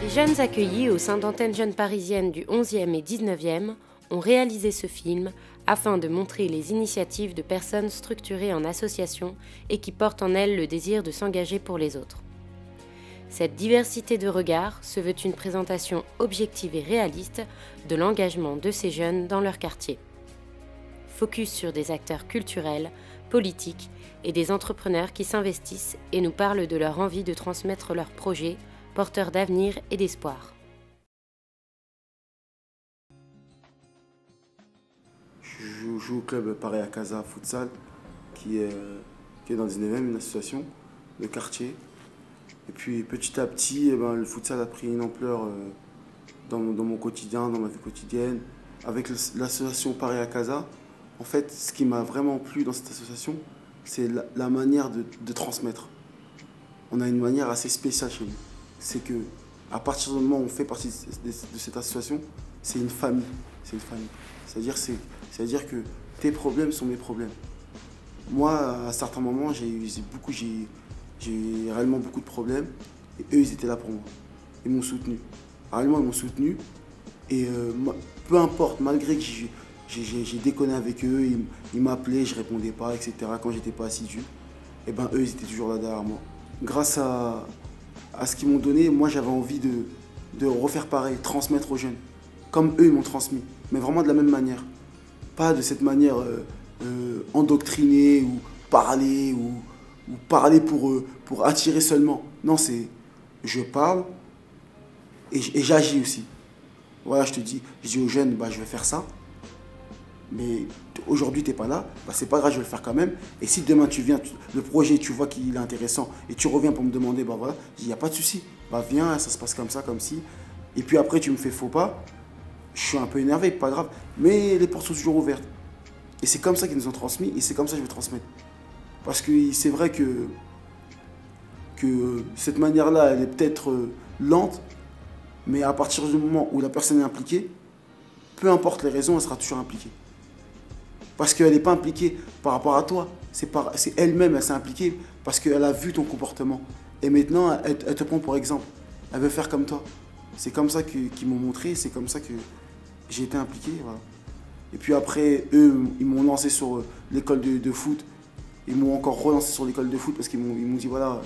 Les jeunes accueillis au sein d'antennes jeunes parisiennes du 11e et 19e ont réalisé ce film afin de montrer les initiatives de personnes structurées en associations et qui portent en elles le désir de s'engager pour les autres. Cette diversité de regards se veut une présentation objective et réaliste de l'engagement de ces jeunes dans leur quartier. Focus sur des acteurs culturels, politiques et des entrepreneurs qui s'investissent et nous parlent de leur envie de transmettre leurs projets, porteurs d'avenir et d'espoir. Je joue au club Paris à Casa Futsal, qui est dans le 19e, une association de quartier. Et puis petit à petit, le futsal a pris une ampleur dans mon quotidien, dans ma vie quotidienne. Avec l'association Paris à Casa, en fait, ce qui m'a vraiment plu dans cette association, c'est la manière de transmettre. On a une manière assez spéciale chez nous. C'est que à partir du moment où on fait partie de cette association, c'est une famille. C'est une famille. C'est-à-dire que tes problèmes sont mes problèmes. Moi, à certains moments, j'ai réellement beaucoup de problèmes. Et eux, ils étaient là pour moi. Ils m'ont soutenu. Réellement, ils m'ont soutenu. Et peu importe, malgré que j'ai déconné avec eux, ils m'appelaient, je répondais pas, etc. Quand j'étais pas assidu, et eux, ils étaient toujours là derrière moi. Grâce à ce qu'ils m'ont donné, moi, j'avais envie de refaire pareil, transmettre aux jeunes. Comme eux, ils m'ont transmis. Mais vraiment de la même manière. Pas de cette manière endoctrinée ou parler pour attirer seulement. Non, c'est je parle et j'agis aussi. Voilà, je dis aux jeunes, je vais faire ça. Mais aujourd'hui, tu n'es pas là, c'est pas grave, je vais le faire quand même. Et si demain tu viens, le projet, tu vois qu'il est intéressant et tu reviens pour me demander, voilà, il n'y a pas de souci. Viens, ça se passe comme ça, comme ci. Et puis après, tu me fais faux pas. Je suis un peu énervé, pas grave. Mais les portes sont toujours ouvertes. Et c'est comme ça qu'ils nous ont transmis et c'est comme ça que je vais transmettre. Parce que c'est vrai que cette manière-là, elle est peut-être lente, mais à partir du moment où la personne est impliquée, peu importe les raisons, elle sera toujours impliquée. Parce qu'elle n'est pas impliquée par rapport à toi. C'est elle-même, elle s'est impliquée parce qu'elle a vu ton comportement. Et maintenant, elle te prend pour exemple. Elle veut faire comme toi. C'est comme ça qu'ils m'ont montré, c'est comme ça que j'ai été impliqué. Voilà. Et puis après, eux, ils m'ont lancé sur l'école de foot. Ils m'ont encore relancé sur l'école de foot parce qu'ils m'ont dit, voilà,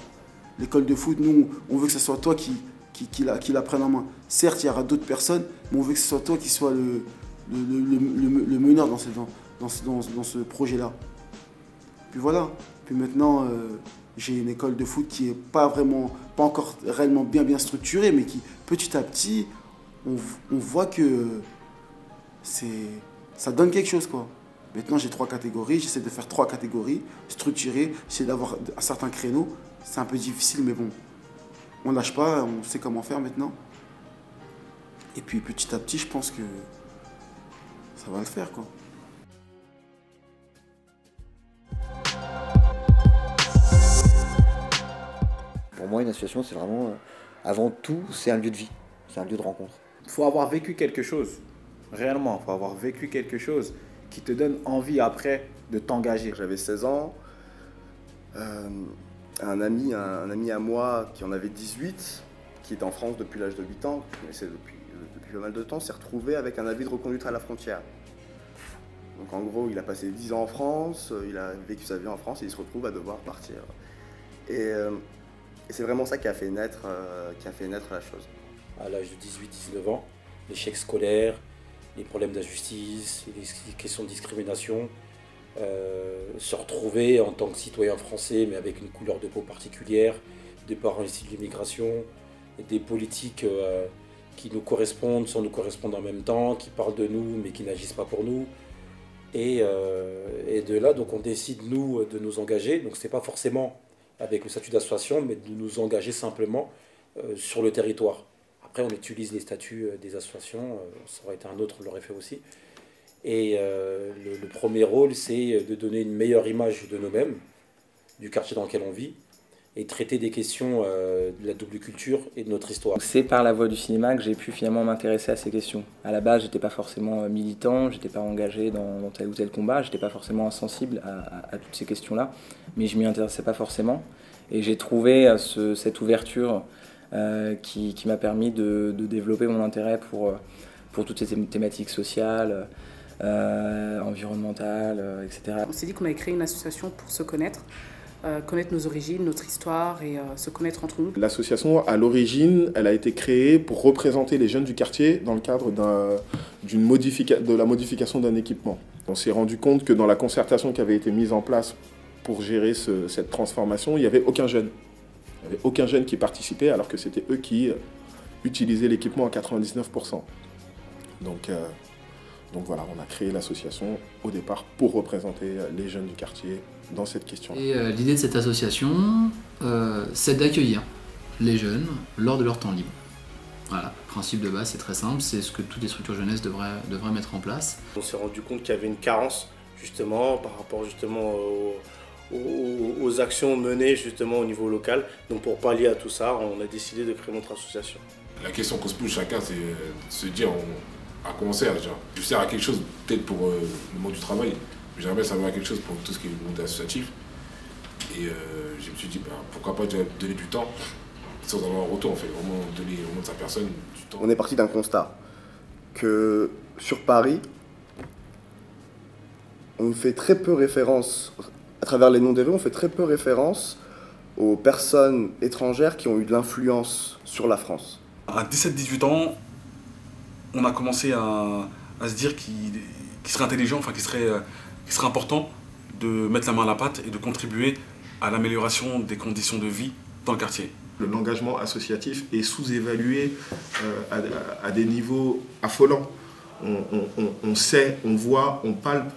l'école de foot, nous, on veut que ce soit toi qui la prenne en main. Certes, il y aura d'autres personnes, mais on veut que ce soit toi qui sois le meneur dans ce projet-là. Puis voilà. Puis maintenant, j'ai une école de foot qui n'est pas encore réellement bien structurée, mais qui, petit à petit, on voit que ça donne quelque chose, quoi. Maintenant, j'ai 3 catégories. J'essaie de faire 3 catégories structurées. J'essaie d'avoir un certain créneau. C'est un peu difficile, mais bon, on lâche pas. On sait comment faire maintenant. Et puis, petit à petit, je pense que ça va le faire, quoi. Pour moi, une association, c'est vraiment, avant tout, c'est un lieu de vie. C'est un lieu de rencontre. Il faut avoir vécu quelque chose, réellement. Il faut avoir vécu quelque chose qui te donne envie après de t'engager. J'avais 16 ans. Un ami à moi qui en avait 18, qui est en France depuis l'âge de 8 ans, que je connaissais depuis pas mal de temps, s'est retrouvé avec un avis de reconduite à la frontière. Donc en gros, il a passé 10 ans en France, il a vécu sa vie en France et il se retrouve à devoir partir. Et c'est vraiment ça qui a fait naître la chose. À l'âge de 18-19 ans, l'échec scolaire, les problèmes d'injustice, les questions de discrimination, se retrouver en tant que citoyen français, mais avec une couleur de peau particulière, des parents issus de l'immigration, des politiques qui nous correspondent sans nous correspondre en même temps, qui parlent de nous mais qui n'agissent pas pour nous. Et de là, donc on décide, nous, de nous engager. Donc c'est pas forcément avec le statut d'association, mais de nous engager simplement sur le territoire. Après, on utilise les statuts des associations, ça aurait été un autre, on l'aurait fait aussi. Et le premier rôle, c'est de donner une meilleure image de nous-mêmes, du quartier dans lequel on vit, et traiter des questions de la double culture et de notre histoire. C'est par la voie du cinéma que j'ai pu finalement m'intéresser à ces questions. À la base, j'étais pas forcément militant, j'étais pas engagé dans tel ou tel combat, j'étais pas forcément sensible à toutes ces questions-là, mais je m'y intéressais pas forcément. Et j'ai trouvé cette ouverture qui m'a permis de développer mon intérêt pour toutes ces thématiques sociales, environnementales, etc. On s'est dit qu'on allait créer une association pour se connaître, connaître nos origines, notre histoire et se connaître entre nous. L'association, à l'origine, elle a été créée pour représenter les jeunes du quartier dans le cadre de la modification d'un équipement. On s'est rendu compte que dans la concertation qui avait été mise en place pour gérer cette transformation, il n'y avait aucun jeune. Il n'y avait aucun jeune qui participait alors que c'était eux qui utilisaient l'équipement à 99%. Donc voilà, on a créé l'association au départ pour représenter les jeunes du quartier dans cette question-là. Et l'idée de cette association, c'est d'accueillir les jeunes lors de leur temps libre. Voilà, le principe de base, c'est très simple, c'est ce que toutes les structures jeunesse devraient mettre en place. On s'est rendu compte qu'il y avait une carence justement par rapport justement aux actions menées justement au niveau local. Donc pour pallier à tout ça, on a décidé de créer notre association. La question qu'on se pose chacun, c'est de se dire à quoi on sert déjà. Je sers à quelque chose peut-être pour le monde du travail, mais j'aimerais savoir quelque chose pour tout ce qui est le monde associatif. Et je me suis dit, pourquoi pas déjà donner du temps sans avoir un retour, en fait, vraiment donner au monde de sa personne du temps. On est parti d'un constat que sur Paris, on fait très peu référence, à travers les noms des rues, on fait très peu référence aux personnes étrangères qui ont eu de l'influence sur la France. À 17-18 ans, on a commencé à se dire qu'il serait intelligent, enfin qu'il serait important de mettre la main à la pâte et de contribuer à l'amélioration des conditions de vie dans le quartier. L'engagement associatif est sous-évalué à des niveaux affolants. On sait, on voit, on palpe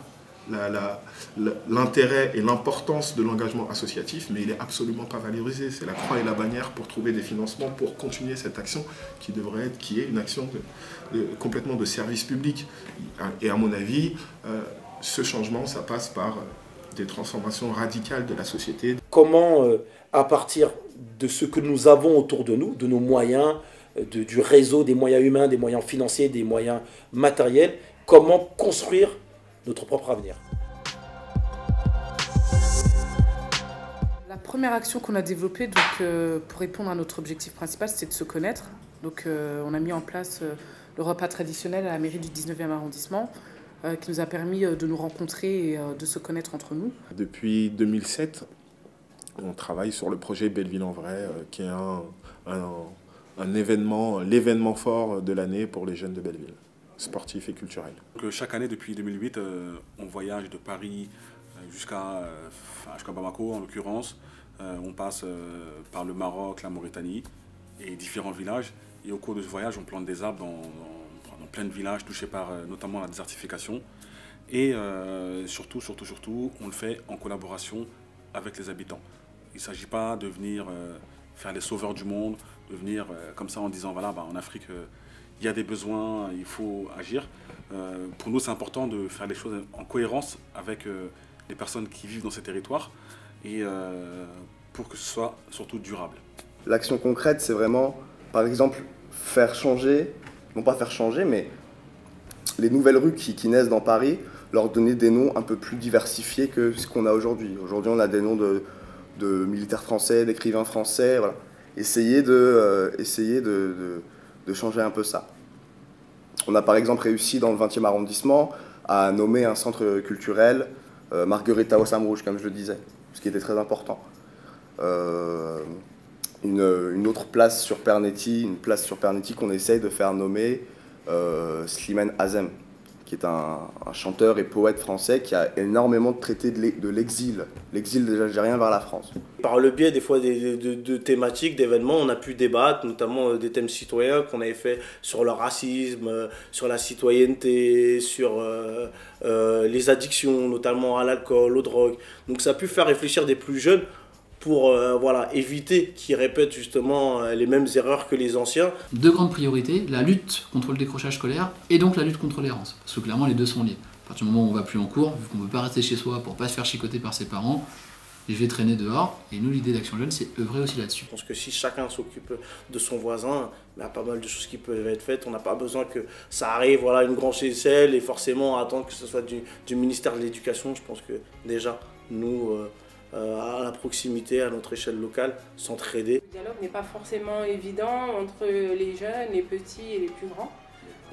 l'intérêt et l'importance de l'engagement associatif, mais il n'est absolument pas valorisé. C'est la croix et la bannière pour trouver des financements, pour continuer cette action qui est une action complètement de service public. Et à mon avis, ce changement, ça passe par des transformations radicales de la société. Comment, à partir de ce que nous avons autour de nous, de nos moyens, du réseau, des moyens humains, des moyens financiers, des moyens matériels, comment construire notre propre avenir. La première action qu'on a développée pour répondre à notre objectif principal, c'est de se connaître. Donc on a mis en place le repas traditionnel à la mairie du 19e arrondissement qui nous a permis de nous rencontrer et de se connaître entre nous. Depuis 2007, on travaille sur le projet Belleville en vrai, qui est un événement, l'événement fort de l'année pour les jeunes de Belleville, sportif et culturel. Chaque année, depuis 2008, on voyage de Paris jusqu'à Bamako, en l'occurrence. On passe par le Maroc, la Mauritanie et différents villages. Et au cours de ce voyage, on plante des arbres dans plein de villages touchés par notamment la désertification. Et surtout, on le fait en collaboration avec les habitants. Il ne s'agit pas de venir faire les sauveurs du monde, de venir comme ça en disant voilà, en Afrique, il y a des besoins, il faut agir. Pour nous, c'est important de faire les choses en cohérence avec les personnes qui vivent dans ces territoires et pour que ce soit surtout durable. L'action concrète, c'est vraiment, par exemple, faire changer, non pas faire changer, mais les nouvelles rues qui naissent dans Paris, leur donner des noms un peu plus diversifiés que ce qu'on a aujourd'hui. Aujourd'hui, on a des noms de militaires français, d'écrivains français, voilà. Essayer de changer un peu ça. On a par exemple réussi dans le 20e arrondissement à nommer un centre culturel Marguerita Ossam Rouge, comme je le disais, ce qui était très important. Une autre place sur Pernetti, qu'on essaye de faire nommer Slimane Azem, qui est un chanteur et poète français qui a énormément traité de l'exil des Algériens vers la France. Par le biais des fois de thématiques, d'événements, on a pu débattre, notamment des thèmes citoyens qu'on avait fait sur le racisme, sur la citoyenneté, sur les addictions, notamment à l'alcool, aux drogues. Donc ça a pu faire réfléchir des plus jeunes pour éviter qu'ils répètent justement les mêmes erreurs que les anciens. Deux grandes priorités, la lutte contre le décrochage scolaire et donc la lutte contre l'errance. Parce que clairement les deux sont liés. À partir du moment où on ne va plus en cours, vu qu'on ne peut pas rester chez soi pour ne pas se faire chicoter par ses parents, je vais traîner dehors. Et nous, l'idée d'Action Jeune, c'est œuvrer aussi là-dessus. Je pense que si chacun s'occupe de son voisin, il y a pas mal de choses qui peuvent être faites. On n'a pas besoin que ça arrive, une grande échelle et forcément attendre que ce soit du ministère de l'Éducation. Je pense que déjà, nous... à la proximité, à notre échelle locale, s'entraider. Le dialogue n'est pas forcément évident entre les jeunes, les petits et les plus grands.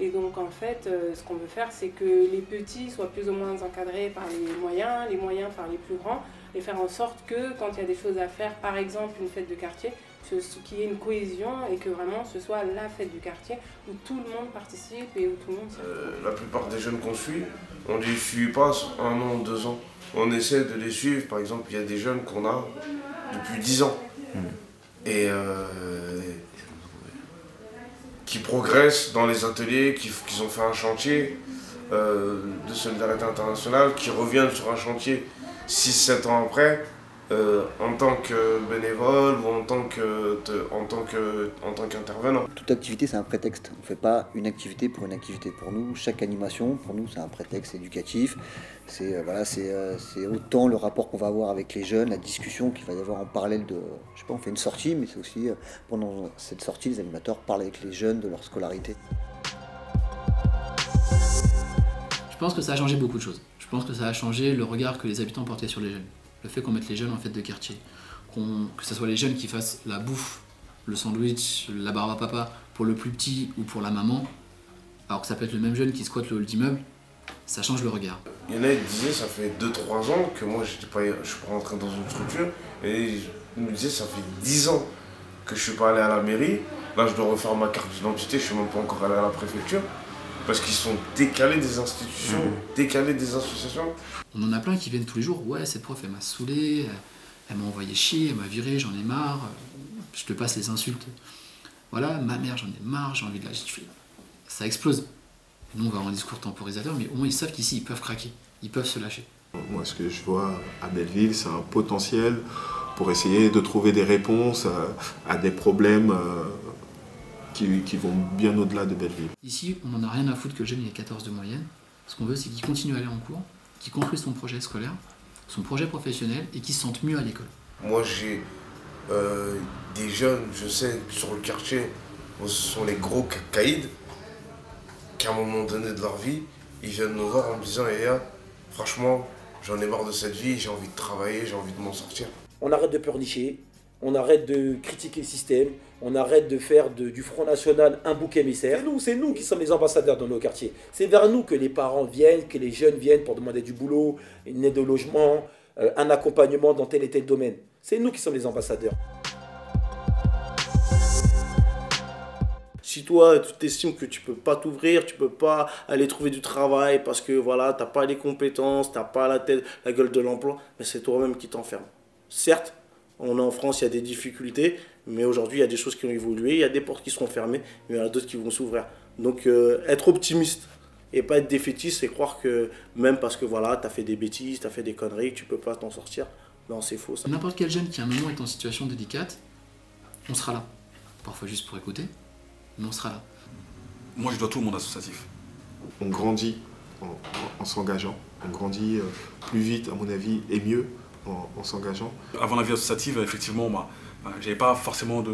Et donc en fait, ce qu'on veut faire, c'est que les petits soient plus ou moins encadrés par les moyens par les plus grands, et faire en sorte que quand il y a des choses à faire, par exemple une fête de quartier, qu'il y ait une cohésion et que vraiment ce soit la fête du quartier où tout le monde participe et où tout le monde La plupart des jeunes qu'on suit, on ne les suit pas 1 an, 2 ans. On essaie de les suivre. Par exemple, il y a des jeunes qu'on a depuis 10 ans. Et qui progressent dans les ateliers, qui ont fait un chantier de solidarité internationale, qui reviennent sur un chantier 6-7 ans après, en tant que bénévole ou en tant qu'intervenant. Toute activité, c'est un prétexte. On ne fait pas une activité pour une activité. Pour nous, chaque animation, pour nous, c'est un prétexte éducatif. C'est autant le rapport qu'on va avoir avec les jeunes, la discussion qu'il va y avoir en parallèle de... Je sais pas, on fait une sortie, mais c'est aussi, pendant cette sortie, les animateurs parlent avec les jeunes de leur scolarité. Je pense que ça a changé beaucoup de choses. Je pense que ça a changé le regard que les habitants portaient sur les jeunes. Le fait qu'on mette les jeunes en fête de quartier, que ce soit les jeunes qui fassent la bouffe, le sandwich, la barbe à papa pour le plus petit ou pour la maman, alors que ça peut être le même jeune qui squatte le hall d'immeuble, ça change le regard. Il y en a qui disaient ça fait 2-3 ans que moi je suis pas rentré dans une structure, et ils me disaient ça fait 10 ans que je suis pas allé à la mairie. Là je dois refaire ma carte d'identité, je suis même pas encore allé à la préfecture. Parce qu'ils sont décalés des institutions, décalés des associations. On en a plein qui viennent tous les jours. Ouais, cette prof, elle m'a saoulé, elle m'a envoyé chier, elle m'a viré, j'en ai marre. Je te passe les insultes. Voilà, ma mère, j'en ai marre, j'ai envie de la gifler. Ça explose. Nous, on va avoir un discours temporisateur, mais au moins, ils savent qu'ici, ils peuvent craquer. Ils peuvent se lâcher. Moi, ce que je vois à Belleville, c'est un potentiel pour essayer de trouver des réponses à des problèmes qui vont bien au-delà de Belleville. Ici, on n'en a rien à foutre que le jeune ait 14 de moyenne. Ce qu'on veut, c'est qu'il continue à aller en cours, qu'il construise son projet scolaire, son projet professionnel et qu'il se sente mieux à l'école. Moi, j'ai des jeunes, je sais, sur le quartier, ce sont les gros caïds, qu'à un moment donné de leur vie, ils viennent nous voir en me disant « Eya, franchement, j'en ai marre de cette vie, j'ai envie de travailler, j'ai envie de m'en sortir. » On arrête de pleurnicher, on arrête de critiquer le système, on arrête de faire du Front National un bouc émissaire. C'est nous qui sommes les ambassadeurs dans nos quartiers. C'est vers nous que les parents viennent, que les jeunes viennent pour demander du boulot, une aide au logement, un accompagnement dans tel et tel domaine. C'est nous qui sommes les ambassadeurs. Si toi, tu t'estimes que tu peux pas t'ouvrir, tu peux pas aller trouver du travail parce que voilà, t'as pas les compétences, t'as pas la gueule de l'emploi, mais c'est toi-même qui t'enferme. Certes, on est en France, il y a des difficultés, mais aujourd'hui, il y a des choses qui ont évolué, il y a des portes qui seront fermées, mais il y en a d'autres qui vont s'ouvrir. Donc, être optimiste et pas être défaitiste, c'est croire que même parce que voilà, tu as fait des bêtises, tu as fait des conneries, que tu peux pas t'en sortir. Non, c'est faux. N'importe quel jeune qui à un moment est en situation délicate, on sera là. Parfois juste pour écouter, mais on sera là. Moi, je dois tout au monde associatif. On grandit en s'engageant. On grandit plus vite, à mon avis, et mieux en s'engageant. Avant la vie associative, effectivement, j'avais pas forcément de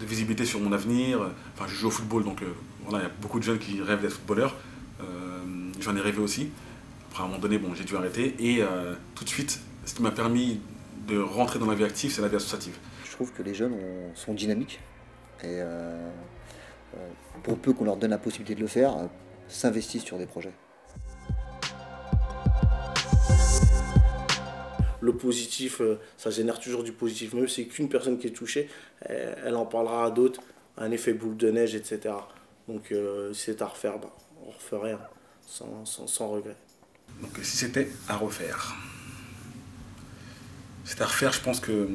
visibilité sur mon avenir. Enfin, je joue au football, donc voilà, il y a beaucoup de jeunes qui rêvent d'être footballeurs. J'en ai rêvé aussi. Après, à un moment donné, bon, j'ai dû arrêter. Et tout de suite, ce qui m'a permis de rentrer dans la vie active, c'est la vie associative. Je trouve que les jeunes sont dynamiques. Et pour peu qu'on leur donne la possibilité de le faire, s'investissent sur des projets. Le positif, ça génère toujours du positif. Même si c'est qu'une personne qui est touchée, elle en parlera à d'autres, un effet boule de neige, etc. Donc si c'est à refaire, on referait sans regret. Donc si c'était à refaire, je pense que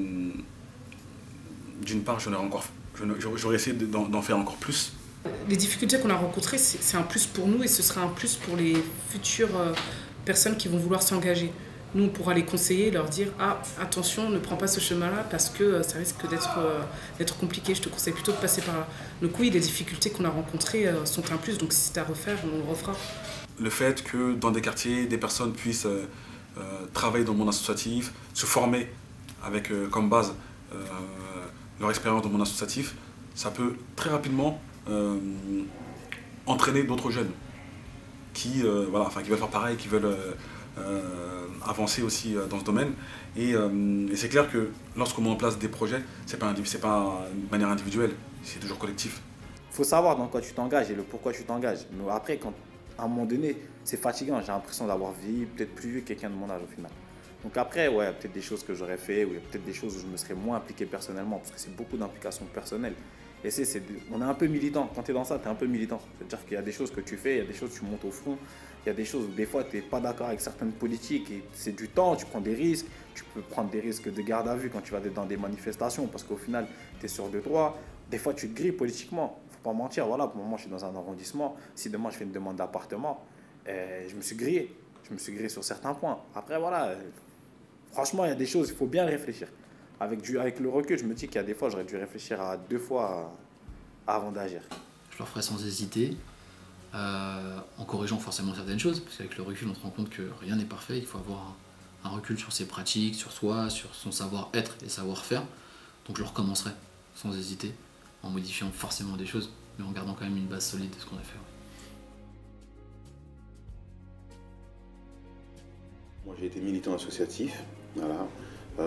d'une part, j'aurais essayé d'en faire encore plus. Les difficultés qu'on a rencontrées, c'est un plus pour nous et ce sera un plus pour les futures personnes qui vont vouloir s'engager. Nous, on pourra les conseiller, leur dire « Ah, attention, ne prends pas ce chemin-là parce que ça risque d'être compliqué, je te conseille plutôt de passer par là. » Donc oui, les difficultés qu'on a rencontrées sont un plus, donc si c'est à refaire, on le refera. Le fait que dans des quartiers, des personnes puissent travailler dans le monde associatif, se former avec comme base leur expérience dans le monde associatif, ça peut très rapidement entraîner d'autres jeunes qui veulent faire pareil, qui veulent avancer aussi dans ce domaine. Et c'est clair que lorsqu'on met en place des projets, c'est pas de manière individuelle, c'est toujours collectif. Il faut savoir dans quoi tu t'engages et le pourquoi tu t'engages. Mais après, à un moment donné, c'est fatigant. J'ai l'impression d'avoir vieilli, peut-être plus vieux que quelqu'un de mon âge au final. Donc après, ouais, peut-être des choses que j'aurais fait, ou peut-être des choses où je me serais moins impliqué personnellement, parce que c'est beaucoup d'implications personnelles. Et on est un peu militant. Quand tu es dans ça, tu es un peu militant. C'est-à-dire qu'il y a des choses que tu fais, il y a des choses où tu montes au front, il y a des choses où des fois tu n'es pas d'accord avec certaines politiques et c'est du temps, tu prends des risques. Tu peux prendre des risques de garde à vue quand tu vas dans des manifestations, parce qu'au final, tu es sûr de droit. Des fois, tu te grilles politiquement. Il ne faut pas mentir. Voilà, pour le moment, je suis dans un arrondissement. Si demain, je fais une demande d'appartement, je me suis grillé. Je me suis grillé sur certains points. Après, voilà, franchement, il y a des choses, il faut bien réfléchir. Avec le recul, je me dis qu'il y a des fois, j'aurais dû réfléchir à 2 fois avant d'agir. Je le ferai sans hésiter, en corrigeant forcément certaines choses, parce qu'avec le recul, on se rend compte que rien n'est parfait. Il faut avoir un recul sur ses pratiques, sur soi, sur son savoir-être et savoir-faire. Donc je le recommencerai sans hésiter, en modifiant forcément des choses, mais en gardant quand même une base solide de ce qu'on a fait. Moi j'ai été militant associatif, voilà.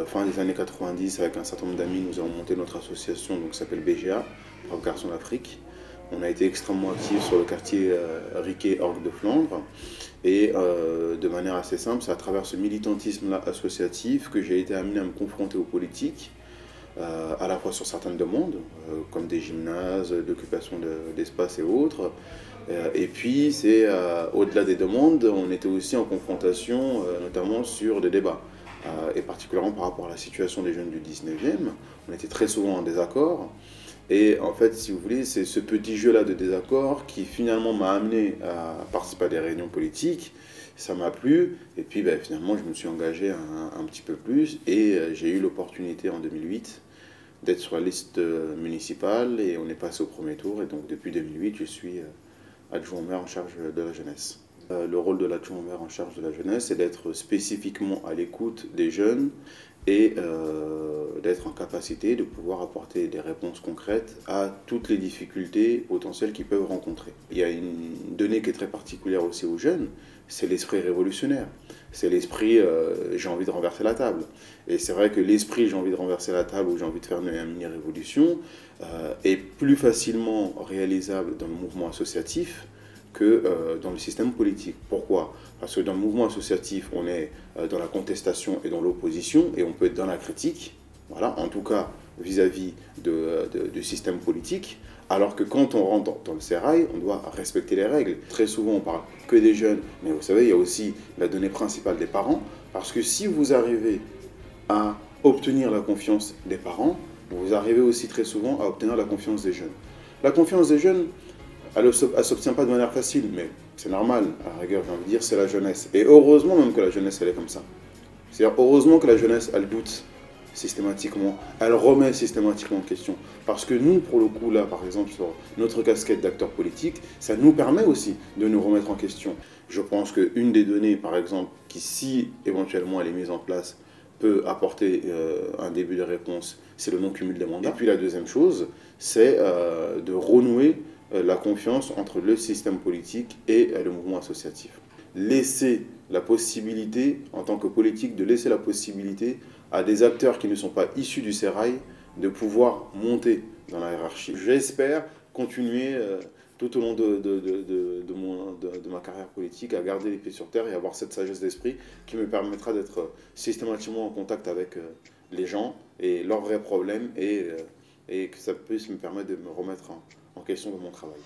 Fin des années 90, avec un certain nombre d'amis, nous avons monté notre association qui s'appelle BGA, Brave Garçons d'Afrique. On a été extrêmement actifs sur le quartier Riquet, Orgue de Flandre. Et de manière assez simple, c'est à travers ce militantisme-là associatif que j'ai été amené à me confronter aux politiques, à la fois sur certaines demandes, comme des gymnases, d'occupation d'espace et autres. Et puis, c'est au-delà des demandes, on était aussi en confrontation, notamment sur des débats. Et particulièrement par rapport à la situation des jeunes du 19e, on était très souvent en désaccord. Et en fait, si vous voulez, c'est ce petit jeu-là de désaccord qui finalement m'a amené à participer à des réunions politiques. Ça m'a plu. Et puis finalement, je me suis engagé un petit peu plus. Et j'ai eu l'opportunité en 2008 d'être sur la liste municipale. Et on est passé au premier tour. Et donc depuis 2008, je suis adjoint au maire en charge de la jeunesse. Le rôle de l'adjoint au maire en charge de la jeunesse, c'est d'être spécifiquement à l'écoute des jeunes et d'être en capacité de pouvoir apporter des réponses concrètes à toutes les difficultés potentielles qu'ils peuvent rencontrer. Il y a une donnée qui est très particulière aussi aux jeunes, c'est l'esprit révolutionnaire. C'est l'esprit j'ai envie de renverser la table. Et c'est vrai que l'esprit j'ai envie de renverser la table ou j'ai envie de faire une mini-révolution est plus facilement réalisable dans le mouvement associatif que dans le système politique. Pourquoi? Parce que dans le mouvement associatif, on est dans la contestation et dans l'opposition, et on peut être dans la critique, voilà, en tout cas vis-à-vis du système politique, alors que quand on rentre dans le sérail, on doit respecter les règles. Très souvent, on parle que des jeunes, mais vous savez, il y a aussi la donnée principale des parents, parce que si vous arrivez à obtenir la confiance des parents, vous arrivez aussi très souvent à obtenir la confiance des jeunes. La confiance des jeunes, elle ne s'obtient pas de manière facile, mais c'est normal, à la rigueur, j'ai envie de dire, c'est la jeunesse. Et heureusement même que la jeunesse, elle est comme ça. C'est-à-dire, heureusement que la jeunesse, elle doute systématiquement, elle remet systématiquement en question. Parce que nous, pour le coup, là, par exemple, sur notre casquette d'acteur politique, ça nous permet aussi de nous remettre en question. Je pense qu'une des données, par exemple, qui, si éventuellement elle est mise en place, peut apporter un début de réponse, c'est le non-cumul des mandats. Et puis la deuxième chose, c'est de renouer la confiance entre le système politique et le mouvement associatif. Laisser la possibilité, en tant que politique, de laisser la possibilité à des acteurs qui ne sont pas issus du sérail de pouvoir monter dans la hiérarchie. J'espère continuer tout au long de ma carrière politique à garder les pieds sur terre et avoir cette sagesse d'esprit qui me permettra d'être systématiquement en contact avec les gens et leurs vrais problèmes et que ça puisse me permettre de me remettre en question de mon travail.